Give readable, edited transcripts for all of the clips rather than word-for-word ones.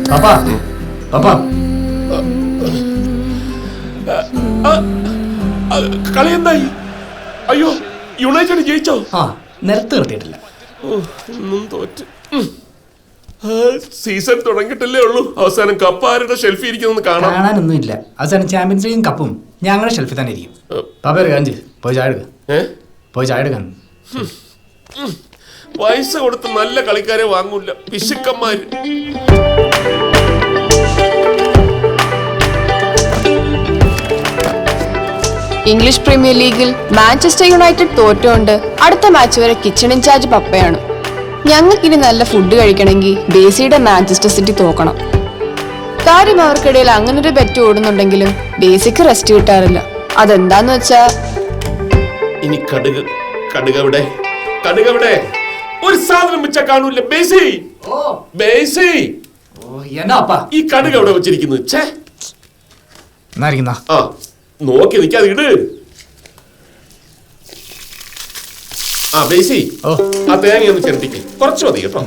പാപ്പാ പാപ്പാ കളി എന്തായി? അയ്യോ, യുണൈറ്റഡ് ജയിച്ചോ? ആ നിരത്ത് നിർത്തിയിട്ടില്ല. ഒന്നും തോറ്റ്. സീസൺ തുടങ്ങിയിട്ടല്ലേ ഉള്ളൂ. അവസാനം കപ്പ് ആരുടെ ഷെൽഫിൽ ഇരിക്കുന്നത് കാണാനൊന്നും ഇല്ല. അവസാനം ചാമ്പ്യൻസ് ലീഗും കപ്പും ഞങ്ങളുടെ ഷെൽഫിൽ തന്നെ ഇരിക്കും. പാപ്പ ഒരു കാഞ്ച് പോയി ചായ എടുക്ക. പോയി ചായ എടുക്കാൻ. പൈസ കൊടുത്ത് നല്ല കളിക്കാരെ വാങ്ങൂല, പിശുക്കന്മാര്. ഇംഗ്ലീഷ് പ്രീമിയർ ലീഗിൽ മാഞ്ചസ്റ്റർ യുണൈറ്റഡ് തോറ്റുകൊണ്ട് അടുത്ത മാച്ച് വരെ കിച്ചൺ ഇൻചാർജ് പപ്പയാണ്. ഞങ്ങൾക്കിനി നല്ല ഫുഡ് കഴിക്കണമെങ്കിൽ ബേസിയുടെ മാഞ്ചസ്റ്റർ സിറ്റി തോക്കണം. കാര്യം അവർക്കിടയിൽ അങ്ങനൊരു ബെറ്റ് ഓടുന്നുണ്ടെങ്കിലും ബേസിക്ക് റെസ്റ്റ് കിട്ടാറില്ല. അതെന്താന്ന് വെച്ചാ ഇനി കടുകവിടെ ഒരു സാധനം വെച്ചാ കാണൂല. ബേസി ബേസി ഈ കടുക് എവിടെ വെച്ചിരിക്കുന്നത്? ആ നോക്കി നിൽക്കാതെ ഇട്. ആ ബേസി, ആ തേങ്ങ ഒന്ന് ചിരട്ടിക്ക്. കുറച്ച് മതി കേട്ടോ.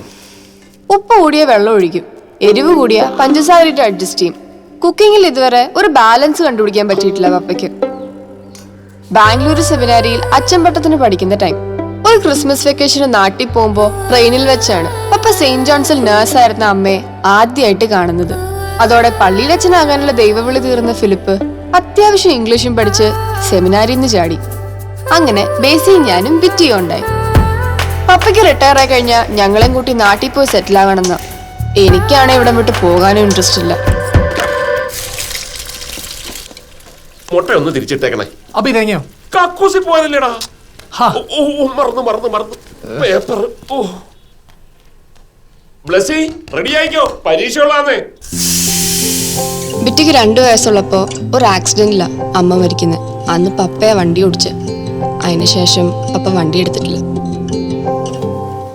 ഉപ്പ് കൂടിയ വെള്ളം ഒഴിക്കും, എരിവ് കൂടിയ പഞ്ചസാരയിട്ട് അഡ്ജസ്റ്റ് ചെയ്യും. കുക്കിങ്ങിൽ ഇതുവരെ ഒരു ബാലൻസ് കണ്ടുപിടിക്കാൻ പറ്റിയിട്ടില്ല പപ്പയ്ക്ക്. ബാംഗ്ലൂർ സെമിനാരിയിൽ അച്ചമ്പട്ടത്തിന് പഠിക്കുന്ന ടൈം ഒരു ക്രിസ്മസ് വെക്കേഷന് നാട്ടിൽ പോകുമ്പോ ട്രെയിനിൽ വെച്ചാണ് പപ്പ സെയിന്റ് ജോൺസിൽ നേഴ്സായിരുന്ന അമ്മയെ ആദ്യമായിട്ട് കാണുന്നത്. അതോടെ പള്ളിയിലച്ഛനാകാനുള്ള ദൈവവിളി തീർന്ന ഫിലിപ്പ് അത്യാവശ്യം ഇംഗ്ലീഷും പഠിച്ച് സെമിനാരിൽ നിന്ന് ചാടി. അങ്ങനെ ബേസിയും ഞാനും വിറ്റിയോ ഉണ്ടായി. പപ്പയ്ക്ക് റിട്ടയർ ആയി കഴിഞ്ഞാൽ ഞങ്ങളെയും കൂട്ടി നാട്ടിൽ പോയി സെറ്റിൽ ആകണമെന്ന്. എനിക്കാണ് ഇവിടം വിട്ട് പോകാനും ഇൻട്രസ്റ്റ് ഇല്ല. മുട്ട ഒന്ന് തിരിച്ചിട്ടേക്കണേ. അപ്പൊ ഇതെങ്ങനെയോ കക്കൂസി പോയതല്ലേടാ. മറന്നു പേപ്പർ. ബ്ലസ്സി റെഡി ആയിക്കോ, പരീക്ഷ ഉള്ളാന്നേ. ബിറ്റിക്ക് 2 വയസ്സുള്ളപ്പോ ഒരു ആക്സിഡന്റിലാ അമ്മ മരിക്കുന്നത്. അന്ന് പപ്പയാ വണ്ടി ഓടിച്ച്. അതിനുശേഷം പപ്പ വണ്ടി എടുത്തിട്ടില്ല.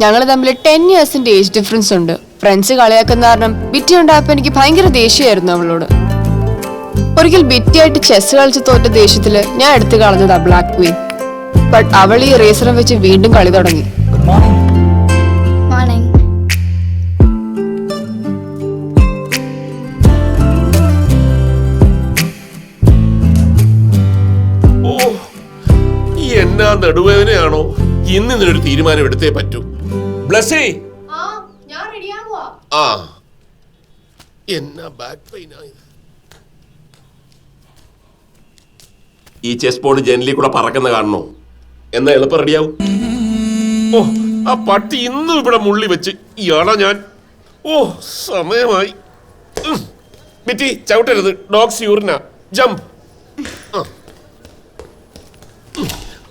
ഞങ്ങൾ തമ്മിൽ 10 ഇയേഴ്സിന്റെ ഏജ് ഡിഫറൻസ് ഉണ്ട്. ഫ്രണ്ട്സ് കളിയാക്കുന്ന കാരണം ബിറ്റി ഉണ്ടായപ്പോ എനിക്ക് ഭയങ്കര ദേഷ്യമായിരുന്നു അവളോട്. ഒരിക്കൽ ബിറ്റിയായിട്ട് ചെസ് കളിച്ച് തോറ്റ ദേഷ്യത്തില് ഞാൻ എടുത്തു കളഞ്ഞതാ ബ്ലാക്ക് ക്വീൻ. ബട്ട് അവൾ ഈ റേസറും വെച്ച് വീണ്ടും കളി തുടങ്ങി. എന്നാ നടുവേദനയാണോ? ഇന്ന് ഇതിനൊരു തീരുമാനം എടുത്തേ പറ്റൂ. ബ്ലസ്സി ആ എന്നാ ബാക്ക് പെയിൻ ആയത്. ഈ ചെസ് ബോർഡ് ജനലിൽ കൂടെ പറക്കുന്ന കാണണോ? എന്നാ എളുപ്പം റെഡിയാവും. ഓ ആ പട്ടി ഇന്നും ഇവിടെ മുള്ളി വെച്ച് ഇയാളാ ഞാൻ. ഓ സമയമായി. ബിറ്റി ചവിട്ടരുത്, ഡോഗ്സ് യൂറിന. ജമ്പ്.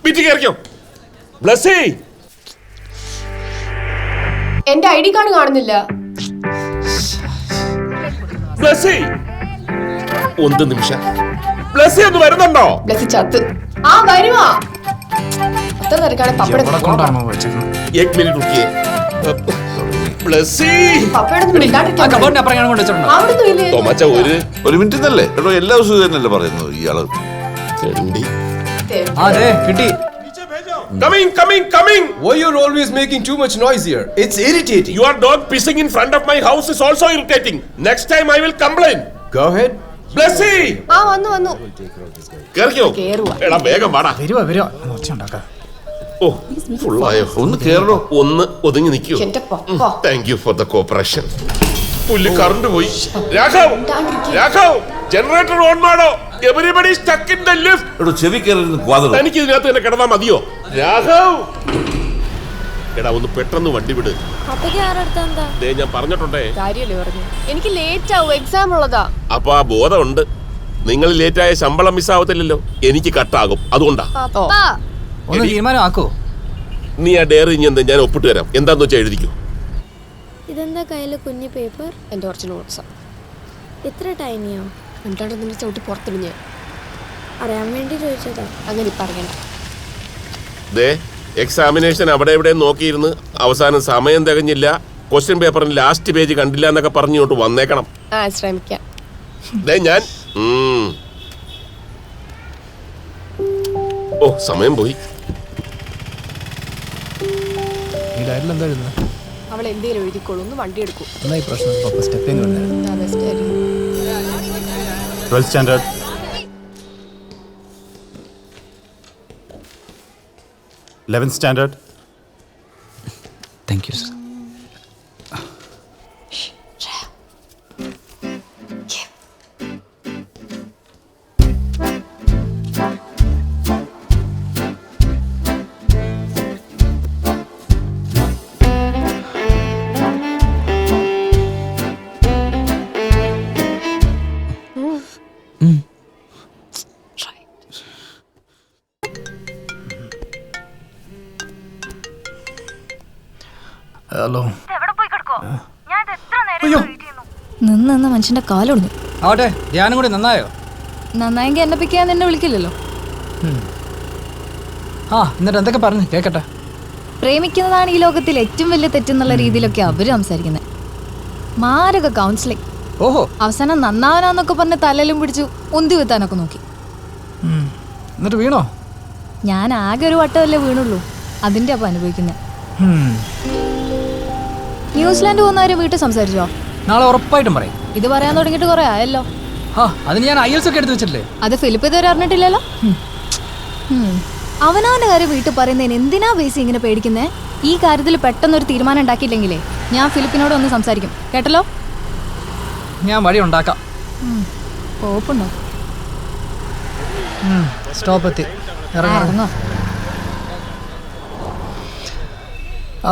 ബിറ്റി കയറിക്കോ. ബ്ലസ്സി എന്റെ ഐ ഡി കാർഡ് കാണുന്നില്ല. ബ്ലസ്സി ഒന്ന് നിമിഷം. ബ്ലസ്സി ഒന്ന് വരുന്നുണ്ടോ? ബ്ലസ്സി ചത്ത്. ആ വരുവാ. അത്ര തിരക്കാണ് പപ്പയുടെ. एक मिनट रुकिए. ബ്ലസ്സി തോമാച്ച ഒരു മിനിറ്റ് എന്നല്ലേ കേട്ടോ. എല്ലാ ദിവസവും തന്നെയല്ലേ പറയുന്നത് ഇയാള്. അതെ കിട്ടി. Coming. Why you're always making too much noise here? It's irritating. Your dog pissing in front of my house is also irritating. Next time I will complain. Go ahead. Blessy ആ വന്നു. കേറിക്കോ. എടാ വേഗം വാടാ. വരുവാ ഒച്ച ഉണ്ടാക്ക. ഓ ഫുള്ളായോ? ഒന്ന് കേറണോ? ഒന്ന് ഒതുങ്ങി നിൽക്കൂ. എന്റെ thank you for the cooperation. പുല്ല് കറണ്ട് പോയി. രാഘവ് ജനറേറ്റർ ഓൺ മാടോ. Everybody stuck in the lift. എടോ ചെവി കേറിരുന്ന് ക്വാദർ. തനിക്ക് ഇതിനകത്ത് തന്നെ കിടന്നാ മതിയോ? രാഘവ് എടാ ഒന്ന് പെട്ടെന്ന് വണ്ടി വിട്. ഞാൻ പറഞ്ഞിട്ടുണ്ടേ. എനിക്ക് ലേറ്റ് ആവും, എക്സാം ഉള്ളതാ. അപ്പൊ ആ ബോധമുണ്ട്. നിങ്ങൾ ലേറ്റായ ശമ്പളം മിസ്സാവത്തില്ലല്ലോ, എനിക്ക് കട്ടാകും. അതുകൊണ്ടാ. ഒന്ന് തീരുമാനമാക്കോ. നീ ആ ഡയറി ഇനി എന്താ ഞാൻ ഒപ്പിട്ട് തരാം. എന്താന്ന് വെച്ചാൽ എഴുതിക്കോ. ഇതെന്താ കയ്യില് കുഞ്ഞു പേപ്പർ? എന്റെ ഒറിജിനൽ നോട്ട്സാ. എത്ര ടൈമിയോ? എന്നിട്ടാണ് നിന്റെ ചവിട്ടി പുറത്തിടിഞ്ഞ്. അറിയാൻ വേണ്ടി ചോദിച്ചതാ. അങ്ങനെ ഇപ്പൊ അറിയണം. ദേ എക്സാമിനേഷൻ അവിടെ ഇവിടെ നോക്കിയിരുന്ന് അവസാനം സമയം തികഞ്ഞില്ല, ക്വസ്റ്റ്യൻ പേപ്പറിന് ലാസ്റ്റ് പേജ് കണ്ടില്ല എന്നൊക്കെ പറഞ്ഞോട്ട് വന്നേക്കണം. ശ്രമിക്കാം. ഞാൻ ഓ സമയം പോയി. അവൾ എന്തെങ്കിലും എഴുതിക്കോളൂ, ഒന്ന് വണ്ടി എടുക്കൂ. എന്നാ ഈ പ്രശ്നം പപ്പ സ്റ്റെപ്പിൽ നിന്ന് ആ, best ആയിരിക്കും. 12th standard. 11th standard. Thank you sir. Hello. അയ്യോ, നിന്ന് മനുഷ്യന്റെ കാലൊടിഞ്ഞു. ആവട്ടെ, ധ്യാനം കൂടി നന്നായോ? നന്നായെങ്കിൽ എന്നെ പിക്കാൻ നിന്നെ വിളിക്കില്ലല്ലോ. ആ, എന്നിട്ട് എന്തൊക്കെ പറഞ്ഞു കേക്കട്ടെ. പ്രേമിക്കുന്നതാണ് ഈ ലോകത്തിൽ ഏറ്റവും വലിയ തെറ്റെന്നുള്ള രീതിയിലൊക്കെ അവര് സംസാരിക്കുന്നത്. മാരക കൗൺസിലിംഗ്. ഓഹോ. അവസാനം നന്നാവനാന്നൊക്കെ പറഞ്ഞ് തലയിലും പിടിച്ചു ഉന്തി കുത്താനൊക്കെ നോക്കി. എന്നിട്ട് വീണോ? ഞാൻ ആകെ ഒരു വട്ടമല്ലേ വീണുള്ളൂ, അതിന്റെ അപ്പം അനുഭവിക്കുന്നത്. ന്യൂസിലാൻഡ് പോകുന്നവരെ വീട്ടിൽ സംസാരിച്ചോ? നാളെ ഉറപ്പായിട്ടും പറയും. ഇത് പറയാൻ തുടങ്ങിയിട്ട് കുറെ ആയല്ലോ. ആ, അതിന് ഞാൻ IELTS ഒക്കെ എടുത്ത് വെച്ചിട്ടില്ലേ? അത് ഫിലിപ്പ് ഇതുവരെ അറിഞ്ഞിട്ടില്ലല്ലോ. അവനവന്റെ കാര്യം വീട്ടിൽ പറയുന്നതിന് എന്തിനാ ബേസി ഇങ്ങനെ പേടിക്കുന്നേ? ഈ കാര്യത്തിൽ പെട്ടെന്നൊരു തീരുമാനം ഉണ്ടാക്കിയില്ലെങ്കിലേ ഞാൻ ഫിലിപ്പിനോട് ഒന്ന് സംസാരിക്കും, കേട്ടല്ലോ. ഞാൻ വഴി ഉണ്ടാക്കാം. കോപ്പുണ്ടോ? സ്റ്റോപ്പ് എത്തി. ഇറങ്ങോ.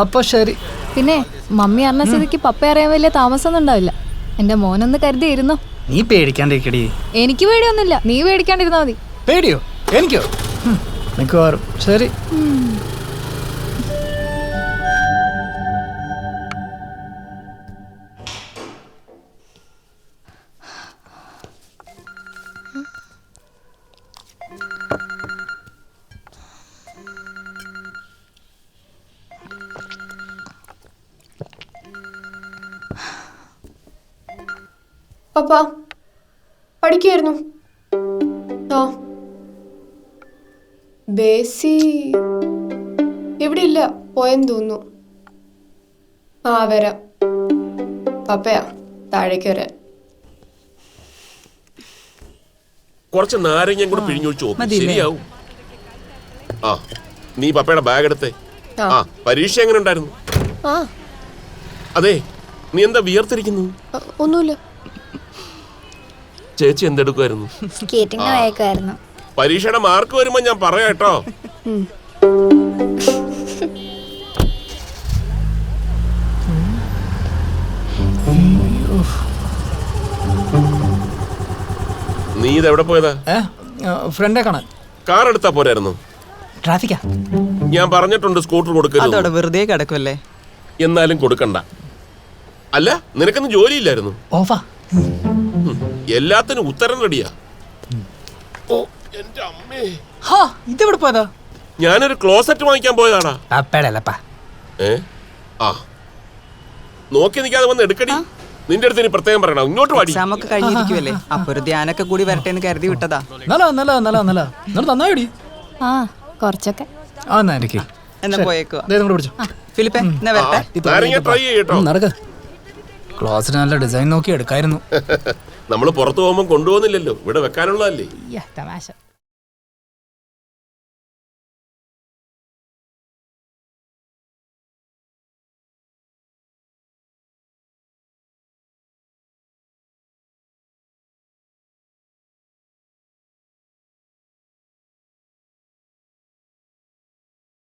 അപ്പൊ ശരി. പിന്നെ മമ്മി അറിഞ്ഞ സ്ഥിതിക്ക് പപ്പ അറിയാൻ വലിയ താമസമൊന്നും ഉണ്ടാവില്ല. എന്റെ മോനൊന്ന് കരുതിയിരുന്നോ. നീ പേടിക്കാണ്ടിരിക്കടി. എനിക്ക് പേടിയൊന്നുമില്ല, നീ പേടിക്കാണ്ടിരുന്നാ മതി. പേടിയോ? എനിക്കോ? മിക്കവാറും. ശരി. പപ്പ പഠിക്കായിരുന്നു. ആ, ബേസി ഇവിടെ ഇല്ല, പോയെന്ന് തോന്നുന്നു. ആ, വരാം. പപ്പയാ താഴേക്ക് വരാൻ. കുറച്ച് നാരങ്ങ കൂടെ പിഴിഞ്ഞൊഴിച്ചു നോക്കും, ശരിയാവും. ആ, നീ പപ്പയുടെ ബാഗ് എടുത്തേ. ആ, പരീക്ഷ എങ്ങനെ ഉണ്ടായിരുന്നു? ആ, അതെ, നീ എന്താ വിയർത്തിരിക്കുന്നു? ഒന്നുമില്ല. ചേച്ചി എന്തെടുക്കുമായിരുന്നു? സ്കേറ്റിംഗ് വയക്കായിരുന്നു. പരീക്ഷയുടെ മാർക്ക് വരുമ്പോ ഞാൻ പറയാം കേട്ടോ. നീ ഇതെവിടെ പോയതാ? ഫ്രണ്ടെ കാണാൻ. കാർ എടുത്താ പോരായിരുന്നു? ട്രാഫിക്കാ. ഞാൻ പറഞ്ഞിട്ടുണ്ട് സ്കൂട്ടർ കൊടുക്കരുത്. വെറുതെ കിടക്കുമല്ലേ. എന്നാലും കൊടുക്കണ്ട. അല്ല, നിനക്കൊന്നും ജോലിയില്ലായിരുന്നു? ഓഫാ. എല്ലാത്തിനും ഉത്തരം റെഡിയാ. ഓ, എന്റെ അമ്മേ. ഇതെവിടെ പോയതാ? ഞാനൊരു ക്ലോസറ്റ് വാങ്ങിക്കാൻ പോയതാടാ. പപ്പേടല്ലപ്പാ. ആ, നോക്കി നിൽക്കാതെ വന്ന് എടുക്കടി. നിന്റെ അടുത്ത് ഇനി പ്രത്യേകം പറയണം, ഇങ്ങോട്ട് വാടി. എക്സാം ഒക്കെ കഴിഞ്ഞിരിക്കുവല്ലേ, അപ്പൊ ഒരു ധ്യാനൊക്കെ കൂടി വരട്ടെ എന്ന് കരുതി വിട്ടതാ. നന്നായി. ആ, കുറച്ചൊക്കെ. ആ, എന്നാ എനിക്ക് എന്നാ പോയേക്കോ. പിടിച്ചോ. ഫിലിപ്പേ, എന്നാ വരട്ടെ. നാരങ്ങ ട്രൈ ചെയ്യട്ടോ. നടക്ക. ക്ലോസിന് നല്ല ഡിസൈൻ നോക്കി എടുക്കായിരുന്നു. നമ്മള് പുറത്തു പോകുമ്പോ കൊണ്ടുപോകുന്നില്ലല്ലോ, ഇവിടെ വെക്കാനുള്ളതല്ലേ. തമാശ.